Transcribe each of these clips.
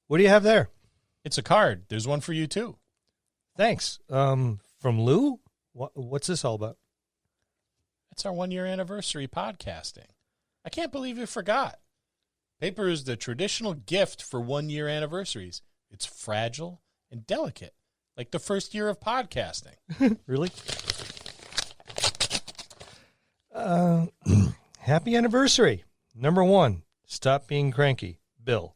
What do you have there? It's a card. There's one for you, too. Thanks. From Lou? What's this all about? It's our 1-year anniversary podcasting. I can't believe you forgot. Paper is the traditional gift for 1-year anniversaries. It's fragile and delicate, like the first year of podcasting. Really? Happy anniversary. Number 1, stop being cranky. Bill.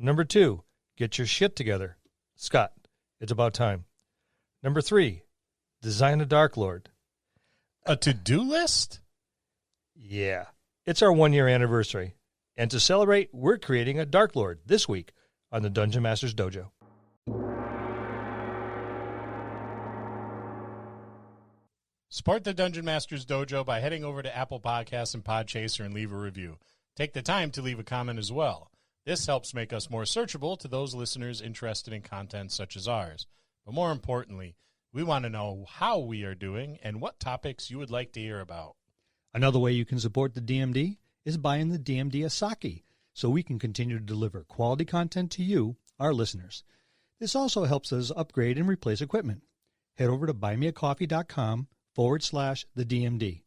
Number 2, get your shit together. Scott. It's about time. Number 3, design a Dark Lord. A to-do list? Yeah. It's our 1-year anniversary. And to celebrate, we're creating a Dark Lord this week on the Dungeon Masters Dojo. Support the Dungeon Masters Dojo by heading over to Apple Podcasts and Podchaser and leave a review. Take the time to leave a comment as well. This helps make us more searchable to those listeners interested in content such as ours. But more importantly, we want to know how we are doing and what topics you would like to hear about. Another way you can support the DMD is buying the DMD Asaki, so we can continue to deliver quality content to you, our listeners. This also helps us upgrade and replace equipment. Head over to buymeacoffee.com/the DMD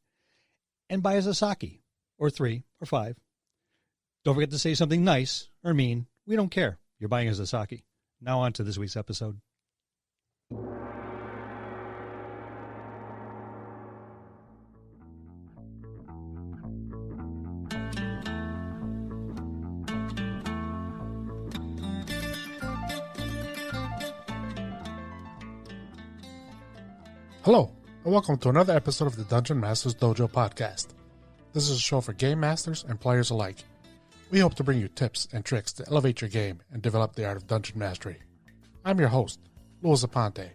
and buy us a sake, or 3 or 5. Don't forget to say something nice or mean. We don't care. You're buying us a sake. Now on to this week's episode. Hello, and welcome to another episode of the Dungeon Masters Dojo podcast. This is a show for game masters and players alike. We hope to bring you tips and tricks to elevate your game and develop the art of dungeon mastery. I'm your host, Louis Aponte,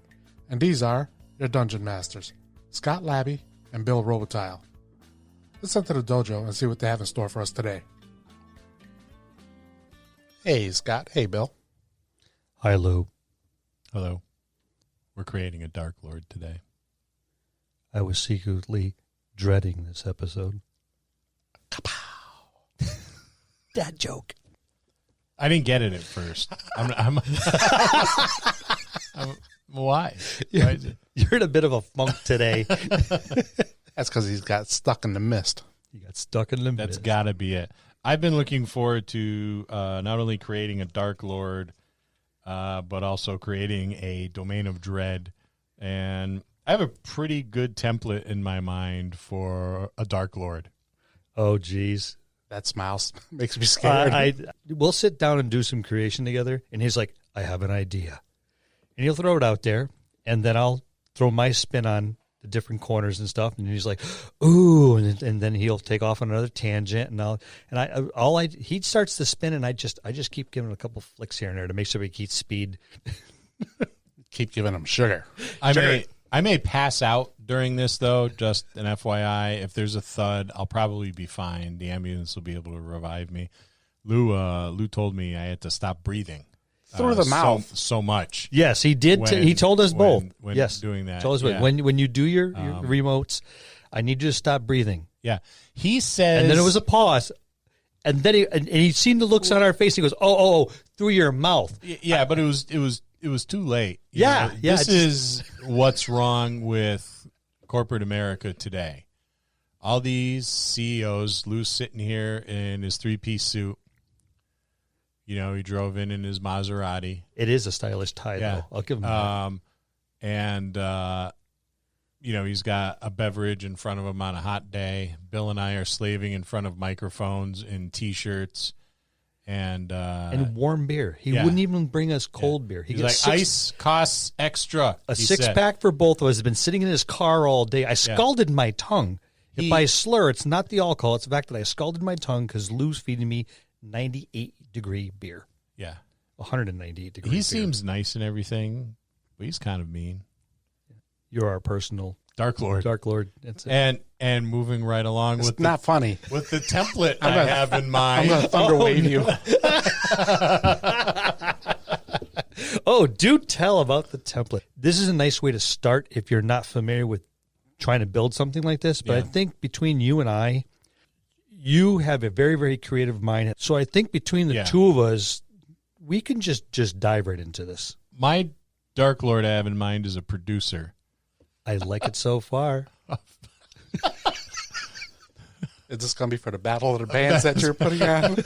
and these are your Dungeon Masters, Scott Labby and Bill Robotile. Let's enter the dojo and see what they have in store for us today. Hey, Scott. Hey, Bill. Hi, Lou. Hello. We're creating a Dark Lord today. I was secretly dreading this episode. Kapow! Dad joke. I didn't get it at first. Why? You're in a bit of a funk today. That's because he's got stuck in the mist. You got stuck in the mist. That's got to be it. I've been looking forward to not only creating a Dark Lord, but also creating a Domain of Dread. And I have a pretty good template in my mind for a Dark Lord. Oh, geez. That smile makes me scared. We'll sit down and do some creation together, and he's like, I have an idea. And he'll throw it out there, and then I'll throw my spin on the different corners and stuff, and he's like, ooh, and then he'll take off on another tangent, and he starts to spin, and I just keep giving him a couple flicks here and there to make sure he keeps speed. Keep giving him sugar. I may pass out during this, though, just an FYI. If there's a thud, I'll probably be fine. The ambulance will be able to revive me. Lou told me I had to stop breathing. Through the mouth. So much. Yes, he did. He told us both. When yes, doing that. Told us yeah. when you do your remotes, I need you to stop breathing. Yeah. He says. And then it was a pause. And then he seen the looks on our face. He goes, oh, through your mouth. Yeah, but it was too late. Yeah. This is what's wrong with corporate America today. All these CEOs, Lou's sitting here in his 3-piece suit. You know, he drove in his Maserati. It is a stylish tie, though. I'll give him that. And, he's got a beverage in front of him on a hot day. Bill and I are slaving in front of microphones and T-shirts. And warm beer. He wouldn't even bring us cold beer. He's like, ice costs extra. A six-pack for both of us. Has been sitting in his car all day. I scalded my tongue. If I slur, it's not the alcohol. It's the fact that I scalded my tongue because Lou's feeding me 98-degree beer. Yeah. 198-degree beer. He seems nice and everything, but he's kind of mean. You're our personal Dark Lord. Dark Lord. That's it. And moving right along it's with not funny. With the template I have in mind. I'm going to thunder wave you. Oh, do tell about the template. This is a nice way to start if you're not familiar with trying to build something like this. But I think between you and I, you have a very, very creative mind. So I think between the two of us, we can just dive right into this. My Dark Lord I have in mind is a producer. I like it so far. Is this going to be for the battle of the bands that you're putting on?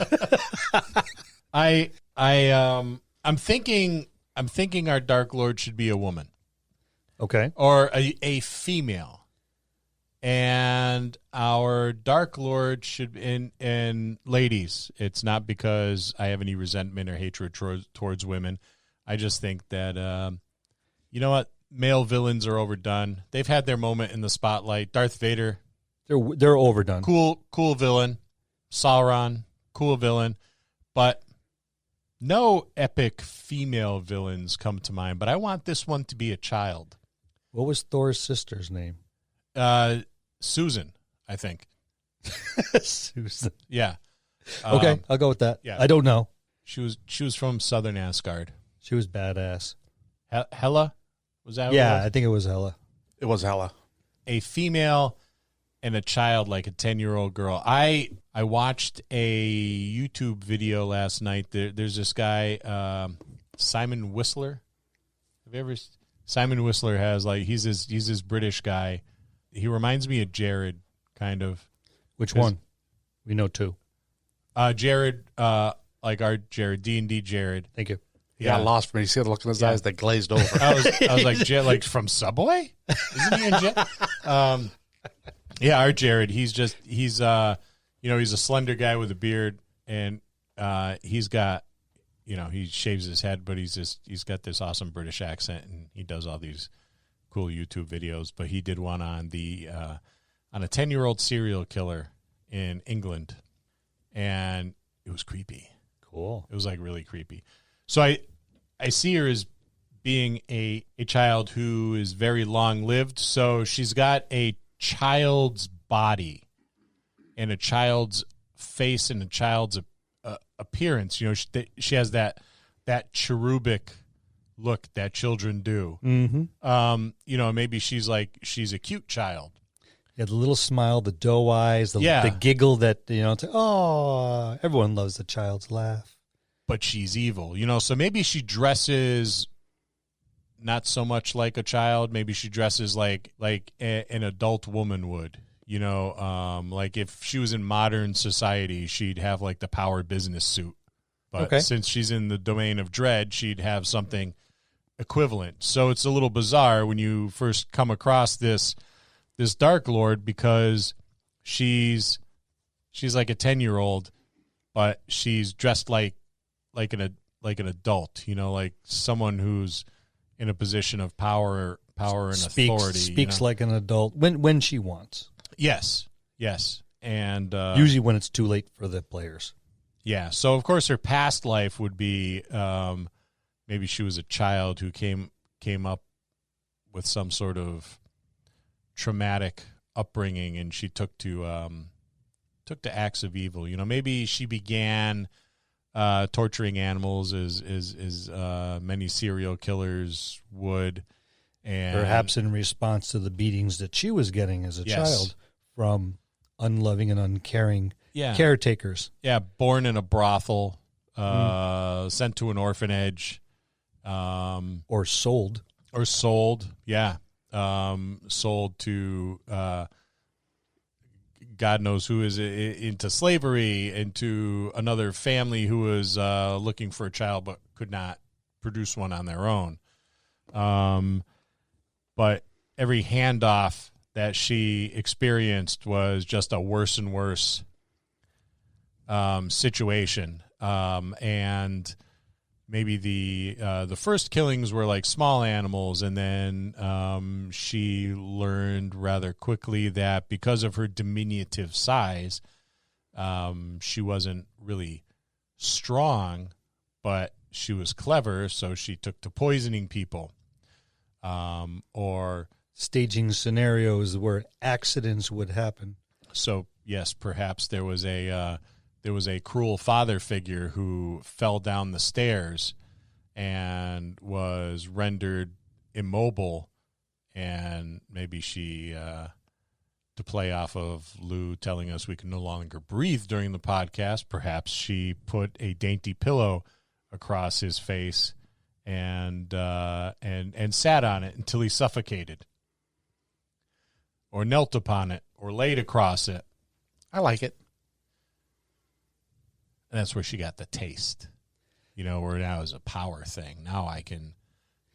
I'm thinking our Dark Lord should be a woman. Okay. Or a female. And our Dark Lord should, and ladies, it's not because I have any resentment or hatred towards women. I just think that, you know what? Male villains are overdone. They've had their moment in the spotlight. Darth Vader. They're overdone. Cool villain. Sauron, cool villain. But no epic female villains come to mind. But I want this one to be a child. What was Thor's sister's name? Susan, I think. Susan. Yeah. Okay, I'll go with that. Yeah. I don't know. She was from Southern Asgard. She was badass. Hela? Was that? Yeah, what it was? I think it was Hela. It was Hela. A female and a child, like a 10-year-old girl. I watched a YouTube video last night. There's this guy, Simon Whistler. Have you ever? Simon Whistler has he's this British guy. He reminds me of Jared, kind of. Which one? We know two. Jared, like our Jared, D&D Jared. Thank you. He got lost for me. You see the look in his eyes that glazed over. I was like, Jared, like from Subway? Isn't he in Jared? Yeah, our Jared. He's a slender guy with a beard, and he's got, he shaves his head, but he's got this awesome British accent, and he does all these cool YouTube videos. But he did one on a 10-year-old serial killer in England, and it was creepy. Cool. It was really creepy. So I see her as being a child who is very long-lived. So she's got a child's body and a child's face and a child's appearance. She has that cherubic look that children do. Mm-hmm. Maybe she's a cute child. Yeah, the little smile, the doe eyes, the giggle that, it's like, oh, everyone loves the child's laugh. But she's evil, so maybe she dresses not so much like a child. Maybe she dresses like an adult woman would, like if she was in modern society, she'd have the power business suit. But since she's in the domain of dread, she'd have something equivalent. So it's a little bizarre when you first come across this Dark Lord, because she's like a 10-year-old, but she's dressed like an adult, like someone who's in a position of power and authority. Speaks like an adult when she wants. Yes. And usually when it's too late for the players. Yeah. So of course her past life would be maybe she was a child who came up with some sort of traumatic upbringing, and she took to acts of evil. Maybe she began torturing animals as many serial killers would, and perhaps in response to the beatings that she was getting as a child from unloving and uncaring caretakers. Yeah, born in a brothel, sent to an orphanage, or sold. Yeah, sold to God knows who is into slavery, into another family who was looking for a child but could not produce one on their own. But every handoff that she experienced was just a worse and worse situation. And maybe the first killings were like small animals, and then she learned rather quickly that because of her diminutive size, she wasn't really strong, but she was clever, so she took to poisoning people, or staging scenarios where accidents would happen. So yes, perhaps there was a cruel father figure who fell down the stairs and was rendered immobile, and maybe she, to play off of Lou telling us we can no longer breathe during the podcast, perhaps she put a dainty pillow across his face and sat on it until he suffocated, or knelt upon it, or laid across it. I like it. And that's where she got the taste. Where now is a power thing. Now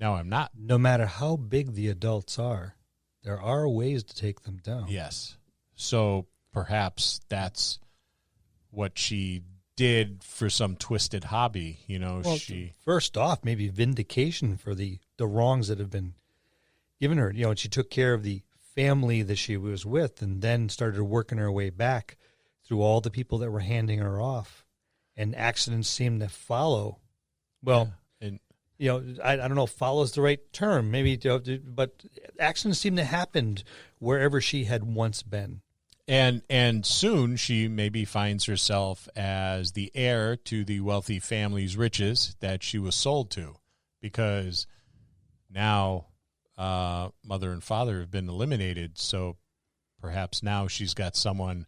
I'm not. No matter how big the adults are, there are ways to take them down. Yes. So perhaps that's what she did for some twisted hobby. Well, first off, maybe vindication for the wrongs that have been given her. And she took care of the family that she was with and then started working her way back through all the people that were handing her off. And accidents seem to follow. Well, and I don't know if follow is the right term, maybe, but accidents seem to happen wherever she had once been. And soon she maybe finds herself as the heir to the wealthy family's riches that she was sold to, because now mother and father have been eliminated. So perhaps now she's got someone,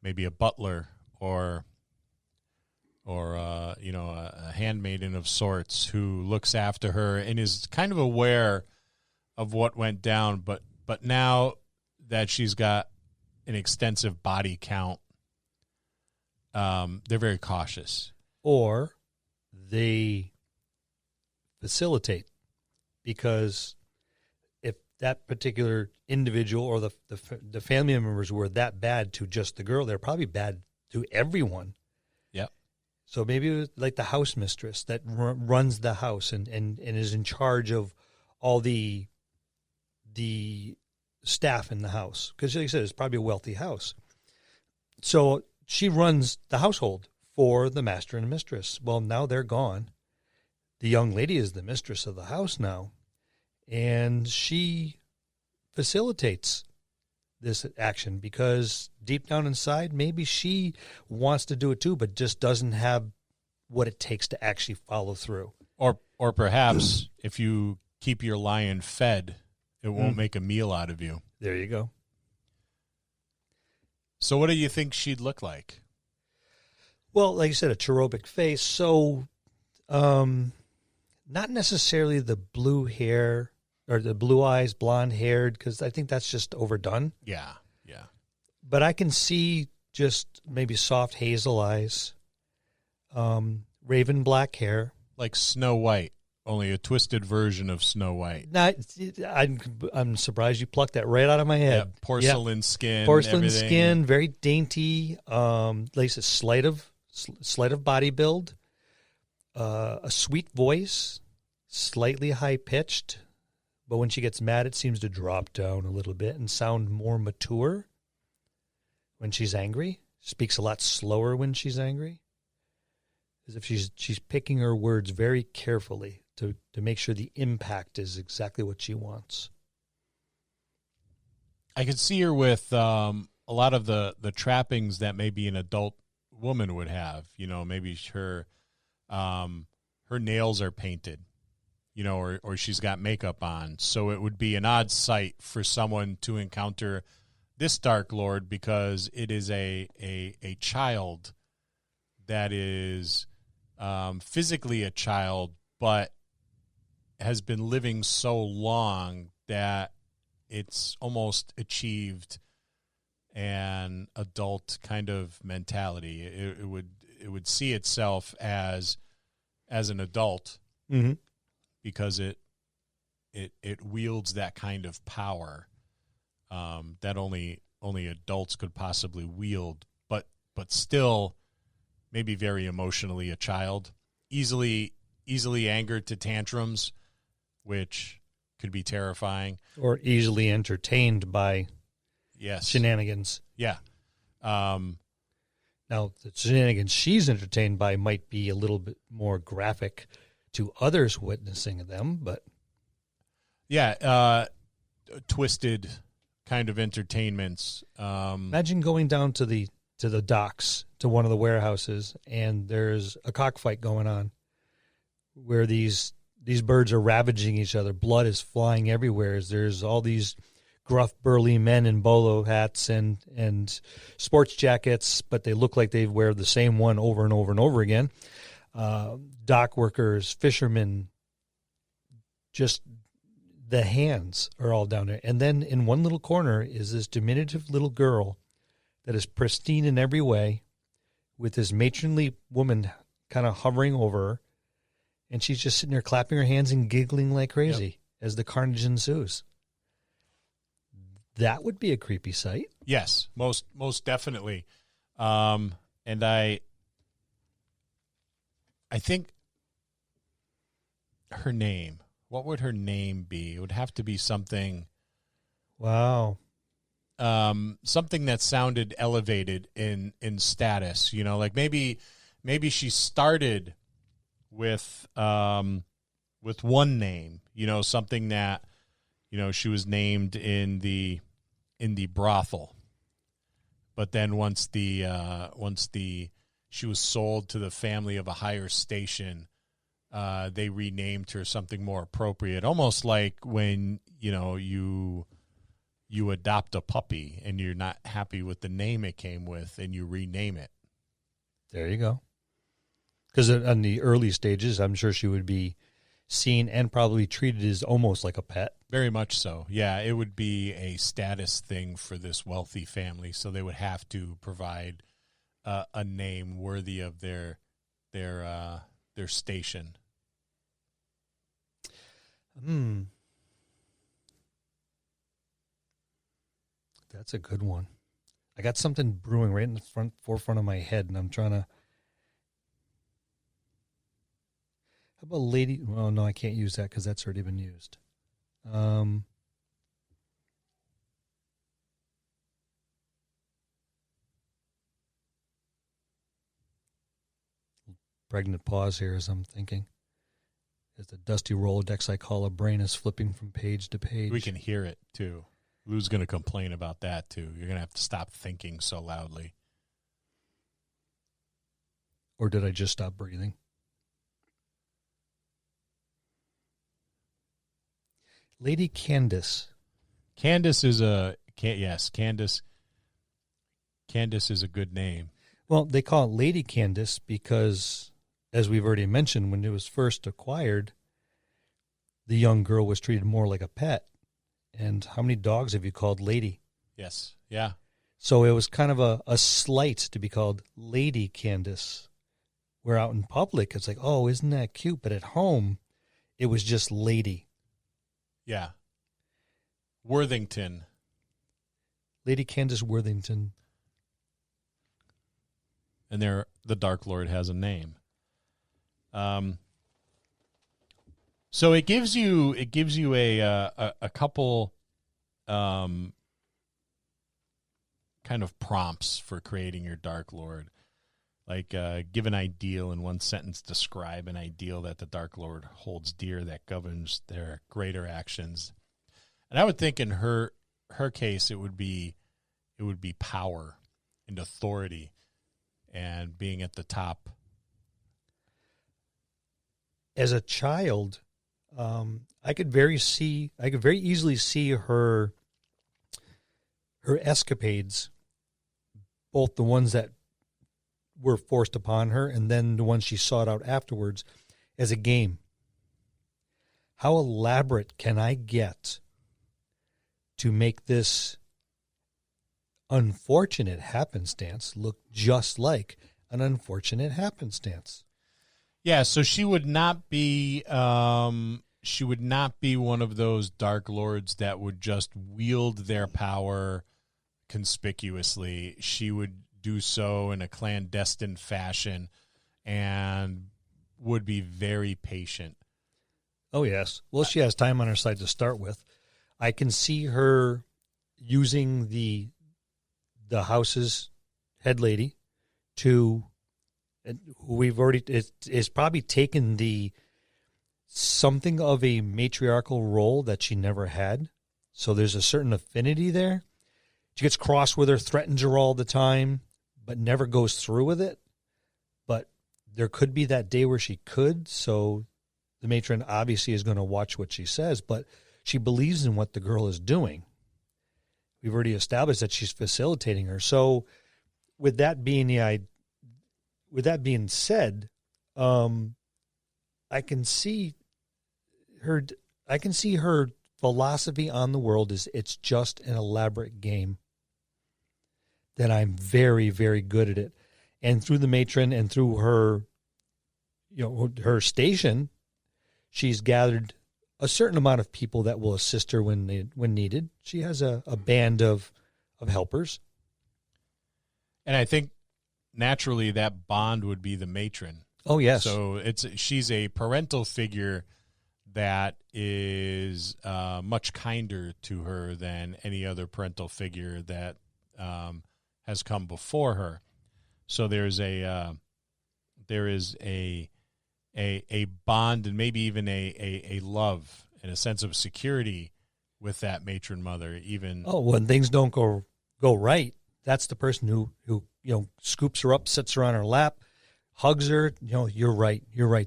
maybe a butler or a handmaiden of sorts who looks after her and is kind of aware of what went down. But now that she's got an extensive body count, they're very cautious. Or they facilitate, because if that particular individual or the family members were that bad to just the girl, they're probably bad to everyone. Yep. So maybe it was like the house mistress that runs the house and is in charge of all the staff in the house. Because like I said, it's probably a wealthy house. So she runs the household for the master and mistress. Well, now they're gone. The young lady is the mistress of the house now. And she facilitates this action because deep down inside, maybe she wants to do it too, but just doesn't have what it takes to actually follow through. Or perhaps if you keep your lion fed, it won't make a meal out of you. There you go. So what do you think she'd look like? Well, like you said, a cherubic face. So not necessarily the blue hair or the blue eyes, blonde haired, because I think that's just overdone. Yeah. But I can see just maybe soft hazel eyes, raven black hair. Like Snow White, only a twisted version of Snow White. I'm surprised you plucked that right out of my head. Yeah, porcelain skin. Porcelain everything. skin, very dainty. Like I said, slight of body build, a sweet voice, slightly high pitched, but when she gets mad, it seems to drop down a little bit and sound more mature. When she's angry, speaks a lot slower when she's angry, as if she's picking her words very carefully to make sure the impact is exactly what she wants. I could see her with a lot of the trappings that maybe an adult woman would have. Maybe her nails are painted, or she's got makeup on. So it would be an odd sight for someone to encounter this Dark Lord, because it is a child that is physically a child, but has been living so long that it's almost achieved an adult kind of mentality. It would see itself as an adult, because it wields that kind of power that only adults could possibly wield, but still maybe very emotionally a child, easily angered to tantrums, which could be terrifying, or easily entertained by shenanigans. Yeah. Now, the shenanigans she's entertained by might be a little bit more graphic to others witnessing them, but twisted kind of entertainments. Imagine going down to the docks, to one of the warehouses, and there's a cockfight going on where these birds are ravaging each other. Blood is flying everywhere. There's all these gruff, burly men in bolo hats and sports jackets, but they look like they wear the same one over and over and over again. dock workers, fishermen, just the hands are all down there. And then in one little corner is this diminutive little girl that is pristine in every way, with this matronly woman kind of hovering over her. And she's just sitting there clapping her hands and giggling like crazy as the carnage ensues. That would be a creepy sight. Yes, most definitely. And I think her name, what would her name be? It would have to be something. Wow. Something that sounded elevated in status, you know, like maybe she started with one name, you know, something that, you know, she was named in the brothel, but then once she was sold to the family of a higher station, they renamed her something more appropriate, almost like when, you know, you adopt a puppy and you're not happy with the name it came with and you rename it. There you go. Because in the early stages, I'm sure she would be seen and probably treated as almost like a pet. Very much so. Yeah, it would be a status thing for this wealthy family, so they would have to provide a name worthy of their station. That's a good one. I got something brewing right in the forefront of my head, and I'm trying to. How about lady? Well, no, I can't use that because that's already been used. Pregnant pause here as I'm thinking. As the dusty Rolodex I call a brain is flipping from page to page. We can hear it, too. Lou's going to complain about that, too. You're going to have to stop thinking so loudly. Or did I just stop breathing? Lady Candice. Candice is Candice is a good name. Well, they call it Lady Candice because, as we've already mentioned, when it was first acquired, the young girl was treated more like a pet. And how many dogs have you called Lady? Yes. Yeah. So it was kind of a slight to be called Lady Candice. Where out in public, it's like, oh, isn't that cute? But at home, it was just Lady. Yeah. Worthington. Lady Candice Worthington. And the Dark Lord has a name. So it gives you a couple kind of prompts for creating your Dark Lord. Like give an ideal in one sentence, describe an ideal that the Dark Lord holds dear that governs their greater actions. And I would think in her case it would be power and authority and being at the top. As a child, I could very easily see her escapades, both the ones that were forced upon her and then the ones she sought out afterwards, as a game. How elaborate can I get to make this unfortunate happenstance look just like an unfortunate happenstance? Yeah, so she would not be one of those Dark Lords that would just wield their power conspicuously. She would do so in a clandestine fashion and would be very patient. Oh, yes. Well, she has time on her side to start with. I can see her using the house's head lady to, we've already, it's probably taken something of a matriarchal role that she never had. So there's a certain affinity there. She gets cross with her, threatens her all the time, but never goes through with it. But there could be that day where she could. So the matron obviously is going to watch what she says, but she believes in what the girl is doing. We've already established that she's facilitating her. So with that being said, I can see her philosophy on the world is it's just an elaborate game. That I'm very, very good at it. And through the matron and through her, her station, she's gathered a certain amount of people that will assist her when needed. She has a band of helpers. And I think naturally that bond would be the matron. Oh, yes. So she's a parental figure that is much kinder to her than any other parental figure that has come before her. So there is a bond and maybe even a love and a sense of security with that matron mother. Even when things don't go right, that's the person who scoops her up, sits her on her lap, hugs her. You're right.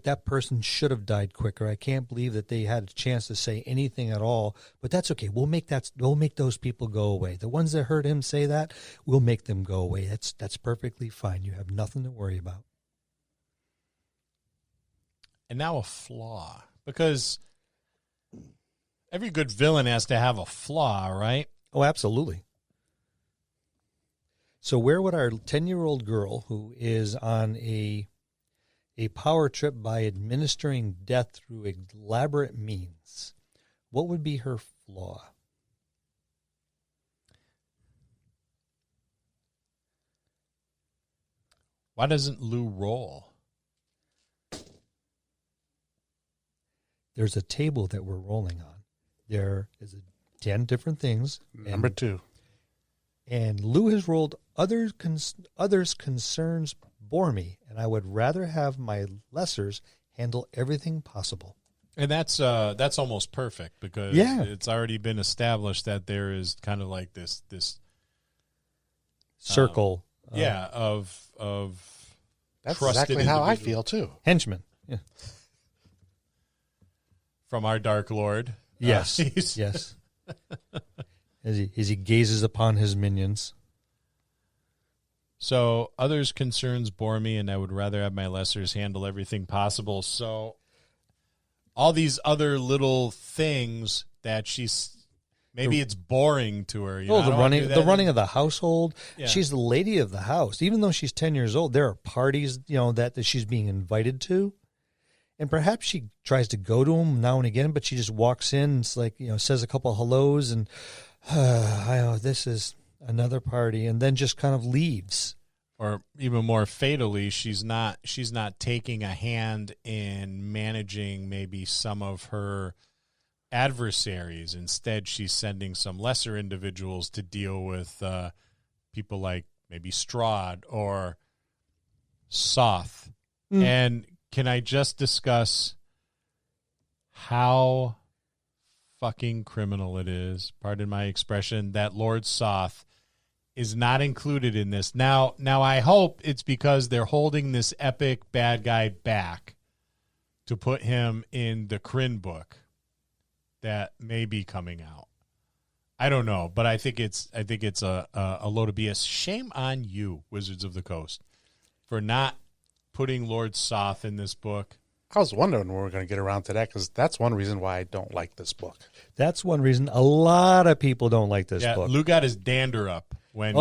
That person should have died quicker. I can't believe that they had a chance to say anything at all. But that's okay. We'll make those people go away. The ones that heard him say that, we'll make them go away. That's perfectly fine. You have nothing to worry about. And now a flaw, because every good villain has to have a flaw, right? Oh, absolutely. So where would our 10-year-old girl who is on a power trip by administering death through elaborate means, what would be her flaw? Why doesn't Lou roll? There's a table that we're rolling on. There is 10 different things. Number 2. And Lou has rolled others' concerns bore me, and I would rather have my lessers handle everything possible. And that's almost perfect because it's already been established that there is kind of like this circle. Of that's trusted exactly how I individual. feel too. Henchmen. Yeah. From our Dark Lord. Yes. Yes. As he gazes upon his minions. So others' concerns bore me, and I would rather have my lessers handle everything possible. So all these other little things that maybe it's boring to her. The running of the household. Yeah. She's the lady of the house. Even though she's 10 years old, there are parties, that she's being invited to. And perhaps she tries to go to them now and again, but she just walks in and it's like, says a couple of hellos and this is another party, and then just kind of leaves. Or even more fatally, she's not taking a hand in managing maybe some of her adversaries. Instead, she's sending some lesser individuals to deal with people like maybe Strahd or Soth. And can I just discuss how fucking criminal it is, pardon my expression, that Lord Soth is not included in this. Now I hope it's because they're holding this epic bad guy back to put him in the Kryn book that may be coming out. I don't know, but I think it's a load of BS. Shame on you, Wizards of the Coast, for not putting Lord Soth in this book. I was wondering when we were going to get around to that, because that's one reason why I don't like this book. That's one reason a lot of people don't like this book. Lou got his dander up when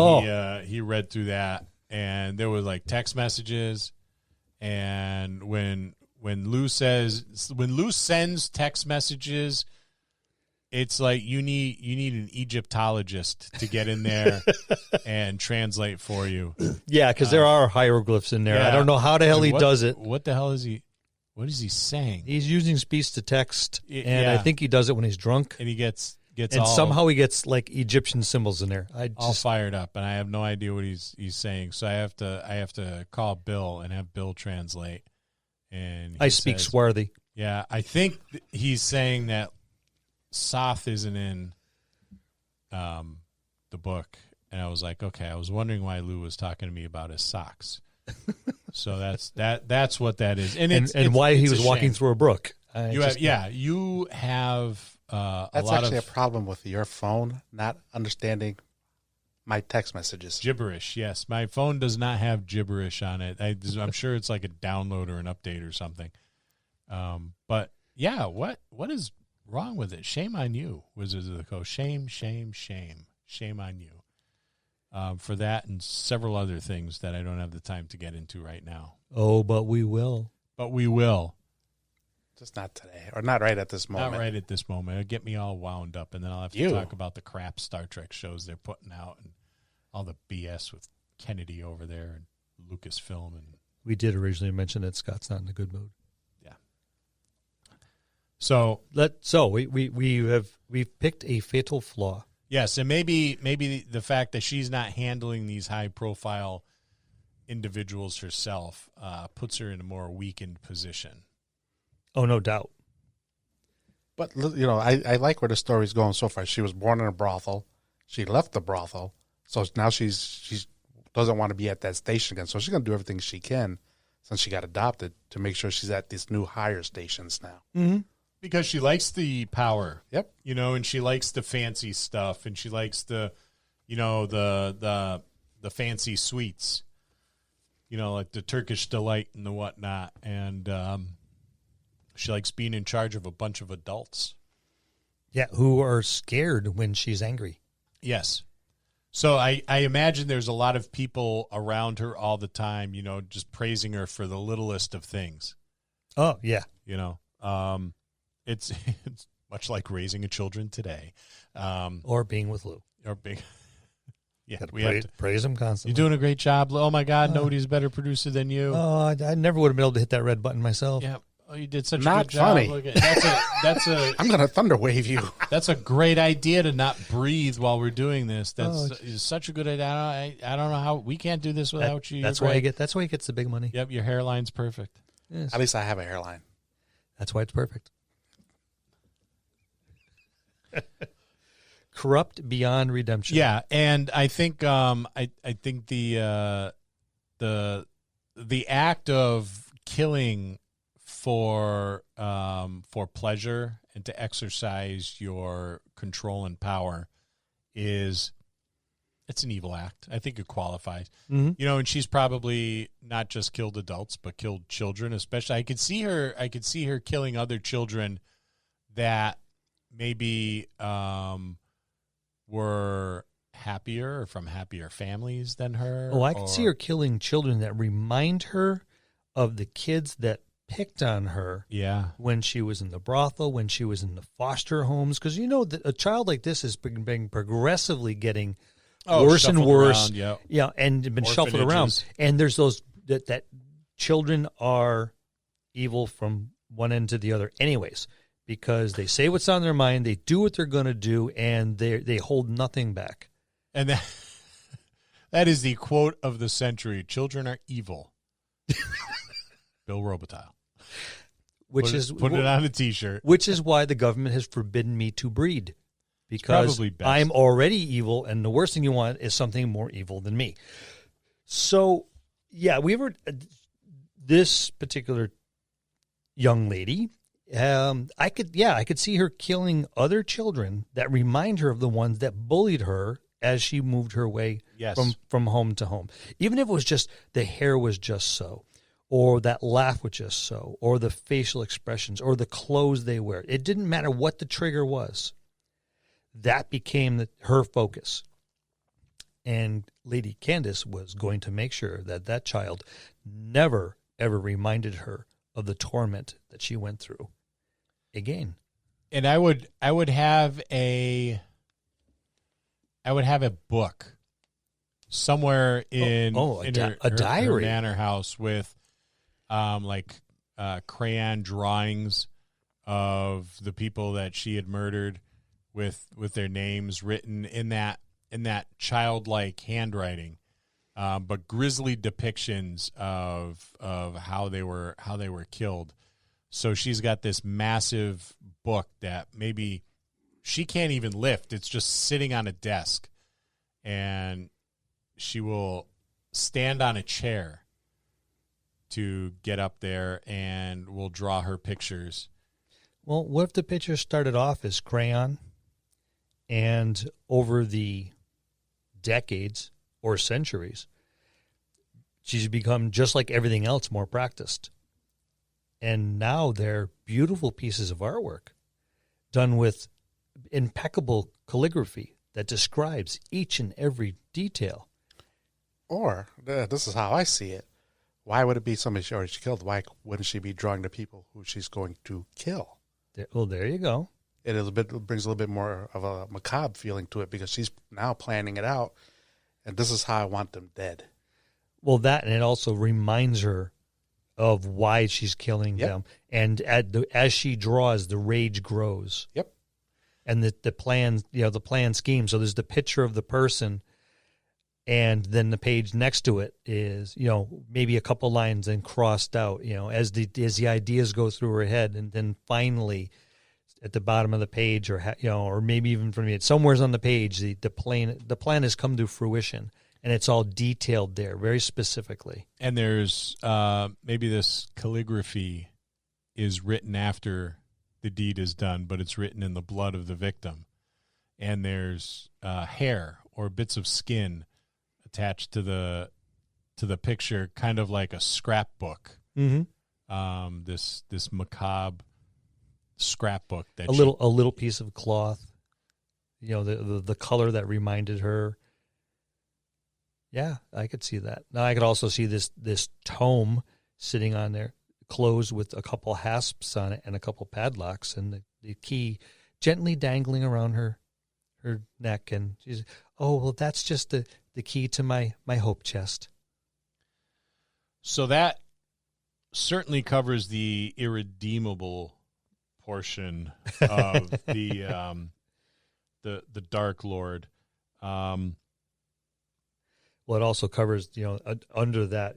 he read through that, and there was like text messages, and when Lou sends text messages, it's like you need an Egyptologist to get in there and translate for you. Yeah, because there are hieroglyphs in there. Yeah. I don't know how the hell he does it. What the hell is he? What is he saying? He's using speech to text, and I think he does it when he's drunk. And he gets and somehow he gets like Egyptian symbols in there. All fired up, and I have no idea what he's saying. So I have to call Bill and have Bill translate. And I speak swarthy. Yeah, I think he's saying that Soth isn't in the book, and I was like, okay. I was wondering why Lou was talking to me about his socks. So that's what that is, and why he was walking through a brook. You have that's a lot actually a problem with your phone not understanding my text messages. Gibberish, yes. My phone does not have gibberish on it. I'm sure it's like a download or an update or something. But yeah, what is wrong with it? Shame on you, Wizards of the Coast. Shame, shame, shame. Shame on you for that and several other things that I don't have the time to get into right now. Oh, but we will. But we will. Just not today, or not right at this moment. Not right at this moment. It'll get me all wound up, and then I'll have to talk about the crap Star Trek shows they're putting out and all the BS with Kennedy over there and Lucasfilm. And we did originally mention that Scott's not in a good mood. Yeah. So we've picked a fatal flaw. Yes, and maybe the fact that she's not handling these high profile individuals herself puts her in a more weakened position. Oh, no doubt. But, you know, I like where the story's going so far. She was born in a brothel. She left the brothel. So now she's doesn't want to be at that station again. So she's going to do everything she can since she got adopted to make sure she's at these new higher stations now. Mm-hmm. Because she likes the power. Yep. You know, and she likes the fancy stuff, and she likes the, you know, the fancy sweets. You know, like the Turkish delight and the whatnot. And she likes being in charge of a bunch of adults. Yeah, who are scared when she's angry. Yes. So I imagine there's a lot of people around her all the time, you know, just praising her for the littlest of things. Oh, yeah. You know, it's much like raising a children today. Or being with Lou. Or being, yeah, we praise, have to praise him constantly. You're doing a great job. Oh, my God, nobody's a better producer than you. Oh, I never would have been able to hit that red button myself. Yeah. Oh, you did such Not a good job. funny. Look at, that's a I'm going to thunder wave you. That's a great idea to not breathe while we're doing this. That's such a good idea. I don't know how we can't do this without you. That's why he gets the big money. Yep, your hairline's perfect. Yes. At least I have a hairline. That's why it's perfect. Corrupt beyond redemption. Yeah, and I think I think the act of killing for pleasure and to exercise your control and power it's an evil act. I think it qualifies. Mm-hmm. You know, and she's probably not just killed adults, but killed children. Especially, I could see her killing other children that maybe were happier or from happier families than her. Oh, I could see her killing children that remind her of the kids that picked on her. Yeah, when she was in the brothel, when she was in the foster homes, because you know that a child like this has been progressively getting worse and worse. Around, yeah, and been shuffled around. And there's those that children are evil from one end to the other, anyways, because they say what's on their mind, they do what they're going to do, and they hold nothing back. And that is the quote of the century: "Children are evil." Bill Robitaille. Put it on a T-shirt. Which is why the government has forbidden me to breed, because I'm already evil, and the worst thing you want is something more evil than me. So, yeah, this particular young lady, I could see her killing other children that remind her of the ones that bullied her as she moved her way from home to home. Even if it was just the hair was just so, or that laugh was just so, or the facial expressions, or the clothes they wear. It didn't matter what the trigger was. That became her focus. And Lady Candice was going to make sure that child never, ever reminded her of the torment that she went through again. And I would have a book somewhere in a diary, her manor house with crayon drawings of the people that she had murdered with their names written in that childlike handwriting, but grisly depictions of how they were killed. So she's got this massive book that maybe she can't even lift. It's just sitting on a desk, and she will stand on a chair to get up there and will draw her pictures. Well, what if the picture started off as crayon, and over the decades or centuries. She's become, just like everything else, more practiced. And now they're beautiful pieces of artwork done with impeccable calligraphy that describes each and every detail. Or, this is how I see it. Why would it be somebody she already killed? Why wouldn't she be drawing the people who she's going to kill? Well, there you go. It brings a little bit more of a macabre feeling to it because she's now planning it out. And this is how I want them dead. Well, that, and it also reminds her of why she's killing them. And as she draws, the rage grows. Yep. And the plan, the plan scheme. So there's the picture of the person, and then the page next to it is, maybe a couple lines and crossed out, as the ideas go through her head, and then finally at the bottom of the page, or maybe even from somewhere's on the page, the plan has come to fruition. And it's all detailed there, very specifically. And there's maybe this calligraphy is written after the deed is done, but it's written in the blood of the victim. And there's hair or bits of skin attached to the picture, kind of like a scrapbook. Mm-hmm. This macabre scrapbook that a little piece of cloth, the color that reminded her. Yeah, I could see that. Now I could also see this tome sitting on there, closed with a couple hasps on it and a couple padlocks, and the key gently dangling around her neck. And she's, oh, well, that's just the key to my hope chest. So that certainly covers the irredeemable portion of the Dark Lord. Well, it also covers, under that,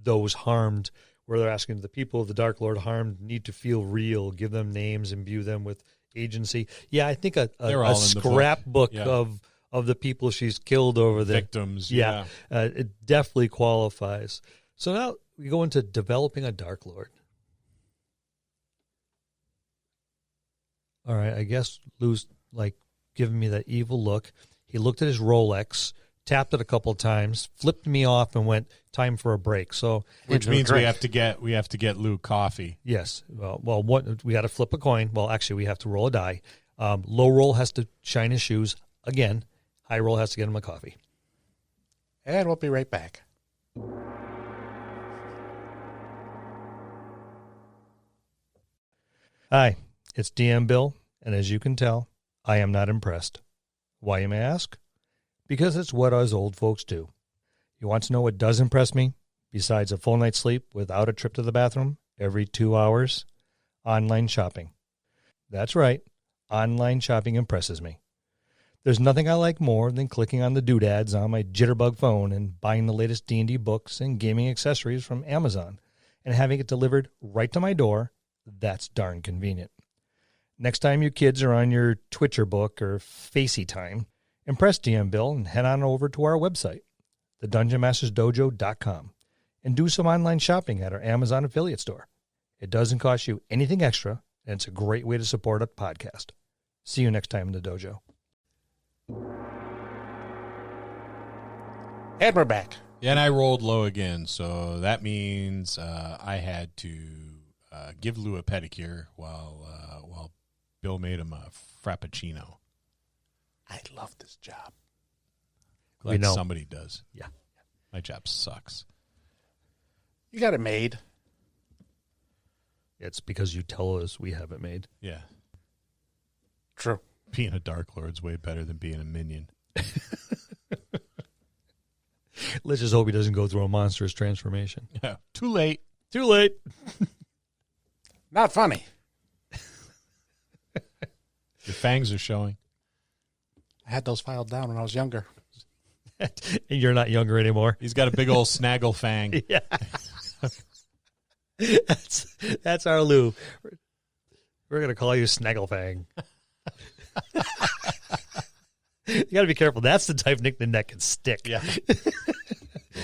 those harmed, where they're asking the people of the Dark Lord harmed need to feel real, give them names, imbue them with agency. Yeah, I think a scrapbook of the people she's killed over there. Victims, it definitely qualifies. So now we go into developing a Dark Lord. All right, I guess Lou's giving me that evil look. He looked at his Rolex, tapped it a couple of times, flipped me off, and went, time for a break. So, which means we have to get Lou coffee. Yes. Well, we got to flip a coin. Well, actually, we have to roll a die. Low roll has to shine his shoes again. High roll has to get him a coffee. And we'll be right back. Hi, it's DM Bill, and as you can tell, I am not impressed. Why, you may ask? Because it's what us old folks do. You want to know what does impress me, besides a full night's sleep without a trip to the bathroom every 2 hours? Online shopping. That's right, online shopping impresses me. There's nothing I like more than clicking on the doodads on my jitterbug phone and buying the latest D&D books and gaming accessories from Amazon and having it delivered right to my door. That's darn convenient. Next time you kids are on your Twitcher book or Facey time, impress DM Bill and head on over to our website, thedungeonmastersdojo.com, and do some online shopping at our Amazon affiliate store. It doesn't cost you anything extra, and it's a great way to support a podcast. See you next time in the dojo. And we're back. Yeah, and I rolled low again, so that means I had to give Lou a pedicure while Bill made him a frappuccino. I love this job. Glad somebody does. Yeah. My job sucks. You got it made. It's because you tell us we have it made. Yeah. True. Being a Dark Lord's way better than being a minion. Let's just hope he doesn't go through a monstrous transformation. Yeah. Too late. Too late. Not funny. Your fangs are showing. I had those filed down when I was younger. You're not younger anymore. He's got a big old snaggle fang. Yeah. That's our Lou. We're going to call you Snagglefang. You got to be careful. That's the type of nickname that can stick. Yeah.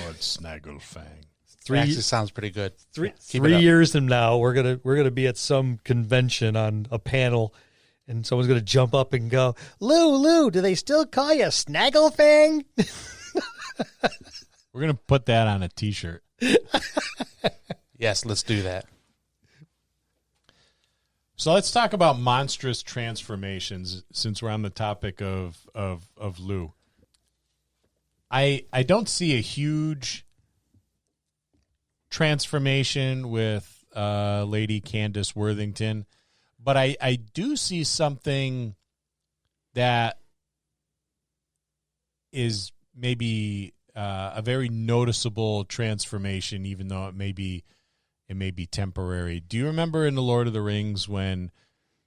Lord Snagglefang. Actually sounds pretty good. Three years from now, we're gonna be at some convention on a panel, and someone's going to jump up and go, Lou, do they still call you Snagglefang? We're going to put that on a T-shirt. Yes, let's do that. So let's talk about monstrous transformations since we're on the topic of Lou. I don't see a huge transformation with Lady Candice Worthington, but I do see something that is maybe a very noticeable transformation, even though it may be temporary. Do you remember in The Lord of the Rings when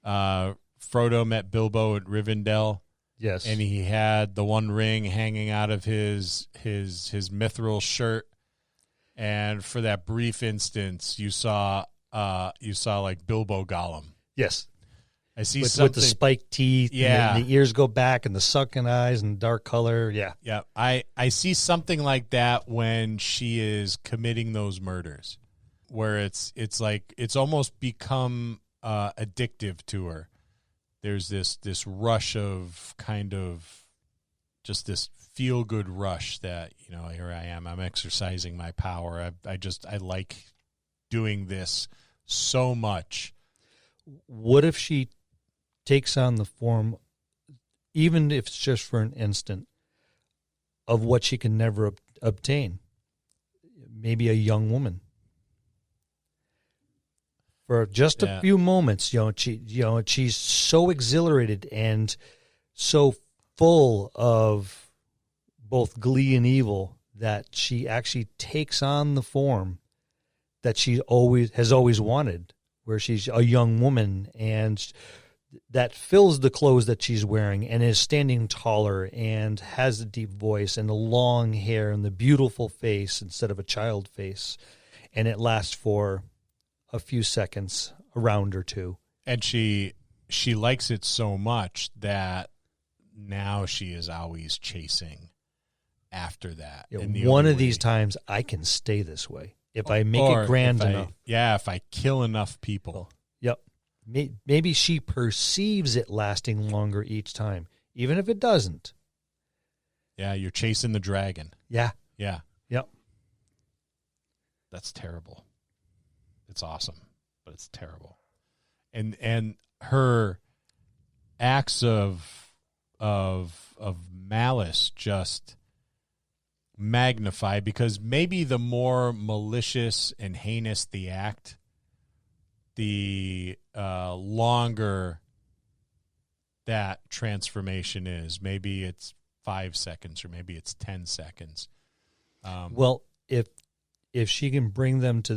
Frodo met Bilbo at Rivendell? Yes. And he had the one ring hanging out of his mithril shirt. And for that brief instance, you saw like Bilbo Gollum. Yes. I see with the spiked teeth. Yeah. And the ears go back and the sunken eyes and dark color. Yeah. Yeah. I see something like that when she is committing those murders, where it's like it's almost become addictive to her. There's this rush of kind of just this feel-good rush that, here I am. I'm exercising my power. I like doing this so much. What if she takes on the form, even if it's just for an instant, of what she can never obtain? Maybe a young woman. For just a few moments, she's so exhilarated and so full of both glee and evil that she actually takes on the form that she has always wanted, where she's a young woman and that fills the clothes that she's wearing and is standing taller and has a deep voice and the long hair and the beautiful face instead of a child face. And it lasts for a few seconds, a round or two. And she likes it so much that now she is always chasing after that. One of these times I can stay this way if I make it grand enough. If I kill enough people. Yep. Maybe she perceives it lasting longer each time, even if it doesn't. Yeah, you're chasing the dragon. Yeah. Yeah. Yep. That's terrible. It's awesome, but it's terrible. And her acts of malice just magnify, because maybe the more malicious and heinous the act, the longer that transformation is. Maybe it's 5 seconds or maybe it's 10 seconds. Well, if she can bring them to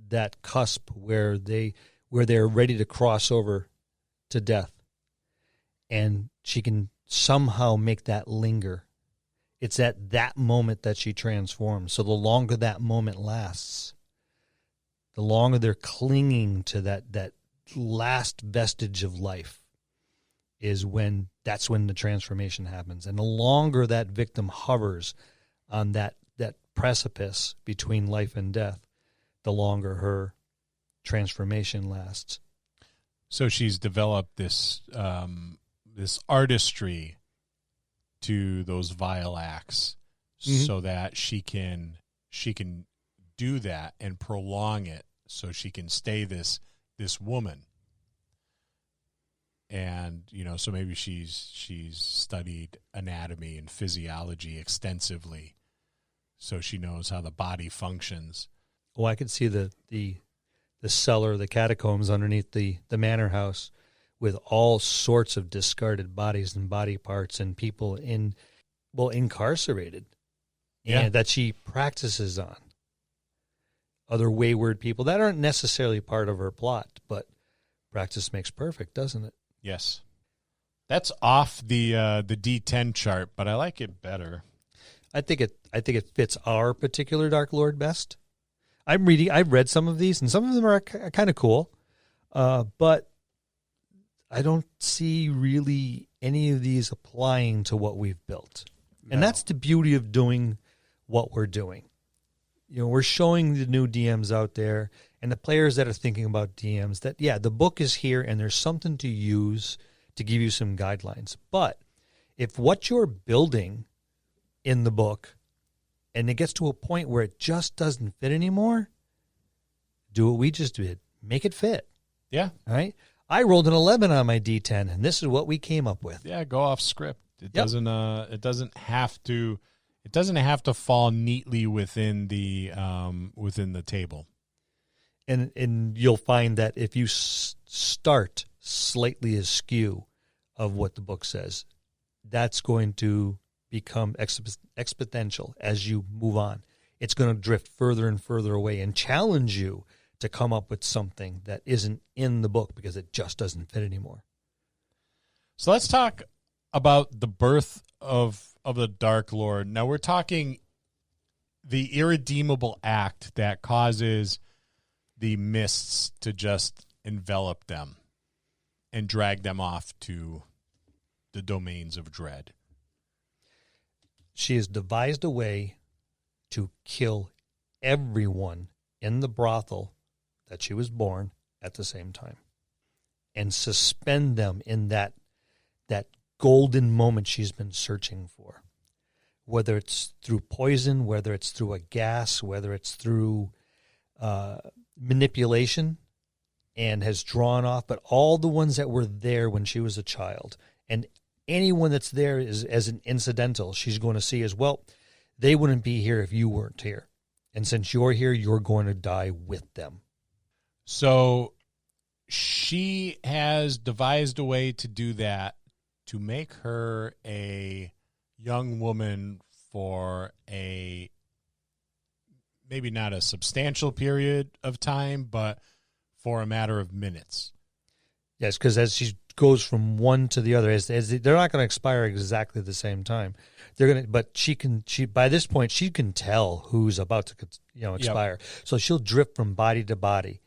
that cusp where they're ready to cross over to death, and she can somehow make that linger. It's at that moment that she transforms. So the longer that moment lasts, the longer they're clinging to that last vestige of life that's when the transformation happens. And the longer that victim hovers on that precipice between life and death, the longer her transformation lasts. So she's developed this artistry to those vile acts, so that she can do that and prolong it, so she can stay this woman. And so maybe she's studied anatomy and physiology extensively, so she knows how the body functions. Oh, I could see the cellar, the catacombs underneath the manor house, with all sorts of discarded bodies and body parts and people incarcerated, and that she practices on. Other wayward people that aren't necessarily part of her plot, but practice makes perfect, doesn't it? Yes. That's off the D10 chart, but I like it better. I think it fits our particular Dark Lord best. I've read some of these, and some of them are kind of cool, but I don't see really any of these applying to what we've built. No. And that's the beauty of doing what we're doing. We're showing the new DMs out there and the players that are thinking about DMs that, the book is here and there's something to use to give you some guidelines. But if what you're building in the book and it gets to a point where it just doesn't fit anymore, do what we just did. Make it fit. Yeah. All right. I rolled an 11 on my D10, and this is what we came up with. Yeah, go off script. It doesn't have to fall neatly within the table. And you'll find that if you start slightly askew of what the book says, that's going to become exponential as you move on. It's going to drift further and further away and challenge you to come up with something that isn't in the book because it just doesn't fit anymore. So let's talk about the birth of the Dark Lord. Now we're talking the irredeemable act that causes the mists to just envelop them and drag them off to the domains of dread. She has devised a way to kill everyone in the brothel that she was born at the same time and suspend them in that golden moment she's been searching for, whether it's through poison, whether it's through a gas, whether it's through manipulation, and has drawn off, but all the ones that were there when she was a child, and anyone that's there is as an incidental, she's going to see as, well, they wouldn't be here if you weren't here. And since you're here, you're going to die with them. So she has devised a way to do that, to make her a young woman for a maybe not a substantial period of time, but for a matter of minutes. Yes, because as she goes from one to the other, as they're not going to expire exactly the same time. They're going to, but she by this point she can tell who's about to expire. Yep. So she'll drift from body to body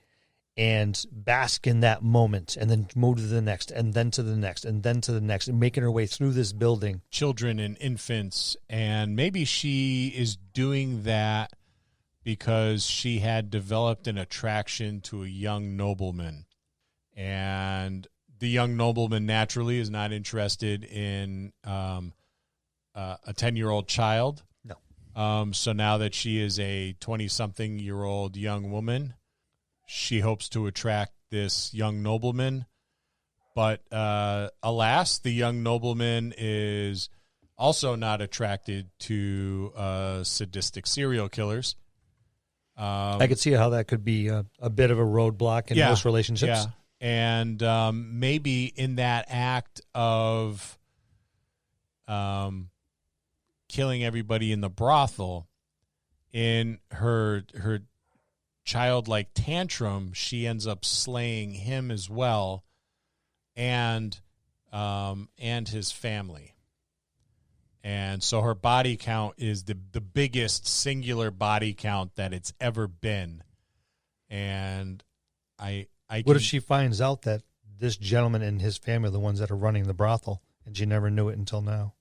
and bask in that moment, and then move to the next, and then to the next, and then to the next, and making her way through this building. Children and infants, and maybe she is doing that because she had developed an attraction to a young nobleman. And the young nobleman naturally is not interested in a 10-year-old child. No. So now that she is a 20-something-year-old young woman, she hopes to attract this young nobleman. But alas, the young nobleman is also not attracted to sadistic serial killers. I could see how that could be a bit of a roadblock in most relationships. Yeah. And maybe in that act of killing everybody in the brothel, in her childlike tantrum, she ends up slaying him as well, and his family. And so her body count is the biggest singular body count that it's ever been. And what if she finds out that this gentleman and his family are the ones that are running the brothel, and she never knew it until now?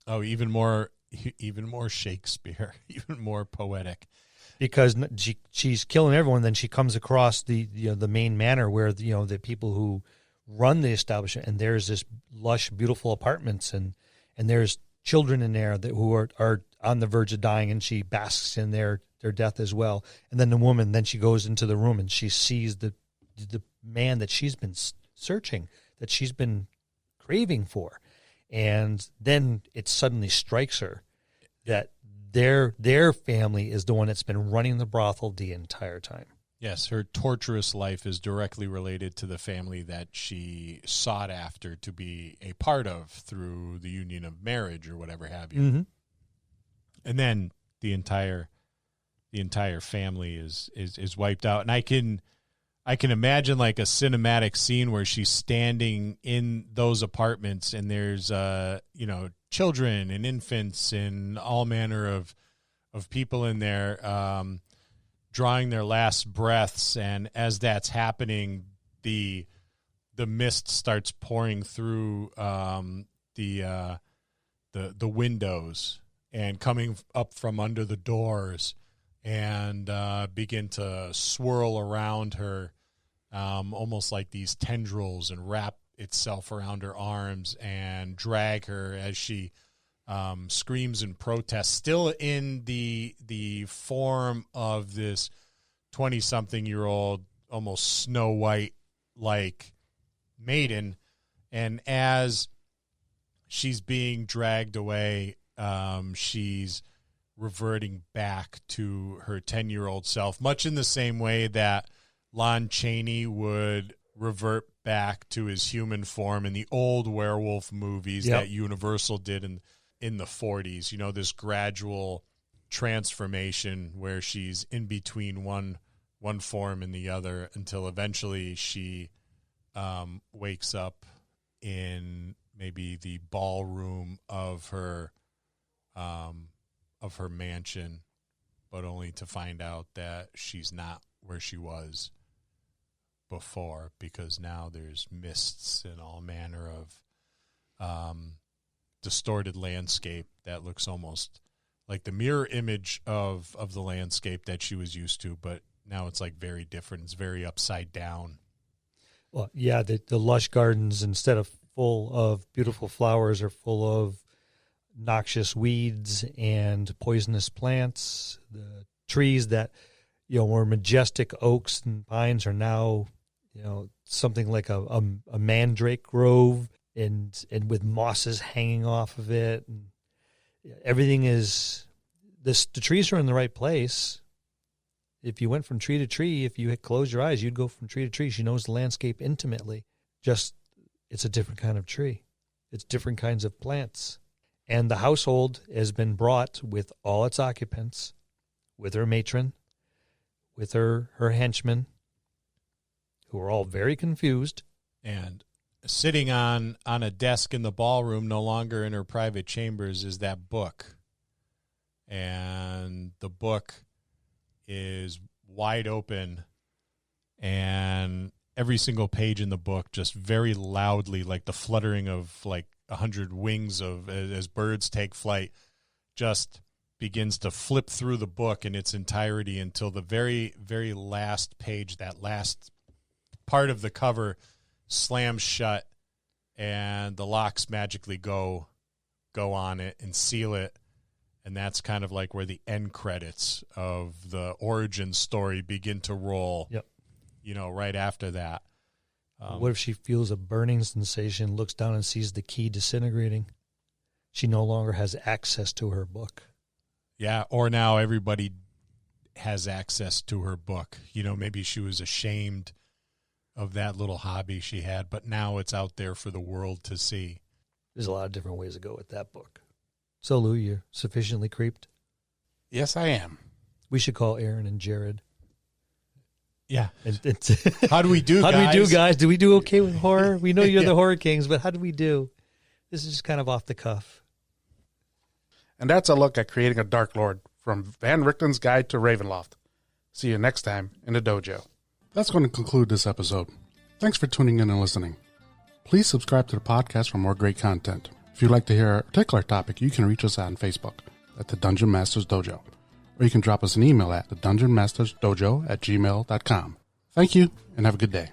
Oh, even more Shakespeare, even more poetic. Because she's killing everyone, then she comes across the main manor where the people who run the establishment, and there's this lush, beautiful apartments, and there's children in there who are on the verge of dying, and she basks in their death as well. And then the woman, then she goes into the room and she sees the man that she's been searching, that she's been craving for. And then it suddenly strikes her that their family is the one that's been running the brothel the entire time. Yes, her torturous life is directly related to the family that she sought after to be a part of through the union of marriage or whatever have you. Mm-hmm. And then the entire family is wiped out. And I can imagine like a cinematic scene where she's standing in those apartments, and there's children and infants and all manner of people in there drawing their last breaths, and as that's happening, the mist starts pouring through the windows and coming up from under the doors, and begin to swirl around her, almost like these tendrils, and wrap itself around her arms and drag her as she screams in protest, still in the form of this 20-something-year-old, almost Snow White-like maiden. And as she's being dragged away, she's reverting back to her 10-year-old self, much in the same way that Lon Chaney would revert back to his human form in the old werewolf movies that Universal did in the 40s. You know, this gradual transformation where she's in between one form and the other until eventually she wakes up in maybe the ballroom of her mansion, but only to find out that she's not where she was before, because now there's mists and all manner of distorted landscape that looks almost like the mirror image of the landscape that she was used to, but now it's like very different. It's very upside down. Well, yeah, the lush gardens, instead of full of beautiful flowers, are full of noxious weeds and poisonous plants. The trees that, were majestic oaks and pines are now, something like a mandrake grove and with mosses hanging off of it. And everything is, the trees are in the right place. If you went from tree to tree, if you had closed your eyes, you'd go from tree to tree. She knows the landscape intimately. Just, it's a different kind of tree. It's different kinds of plants. And the household has been brought with all its occupants, with her matron, with her henchmen, who are all very confused. And sitting on a desk in the ballroom, no longer in her private chambers, is that book. And the book is wide open, and every single page in the book just very loudly, like the fluttering of like 100 wings as birds take flight, just begins to flip through the book in its entirety until the very, very last page, that last part of the cover, slams shut, and the locks magically go on it and seal it. And that's kind of like where the end credits of the origin story begin to roll. Yep. Right after that. What if she feels a burning sensation, looks down and sees the key disintegrating? She no longer has access to her book. Yeah, or now everybody has access to her book. Maybe she was ashamed of that little hobby she had, but now it's out there for the world to see. There's a lot of different ways to go with that book. So, Lou, you're sufficiently creeped? Yes, I am. We should call Aaron and Jared. Yeah. How do we do, guys? How do we do, guys? Do we do okay with horror? We know you're the horror kings, but how do we do? This is just kind of off the cuff. And that's a look at creating a Dark Lord from Van Richten's Guide to Ravenloft. See you next time in the dojo. That's going to conclude this episode. Thanks for tuning in and listening. Please subscribe to the podcast for more great content. If you'd like to hear a particular topic, you can reach us on Facebook at the Dungeon Masters Dojo, or you can drop us an email at thedungeonmastersdojo@gmail.com. Thank you, and have a good day.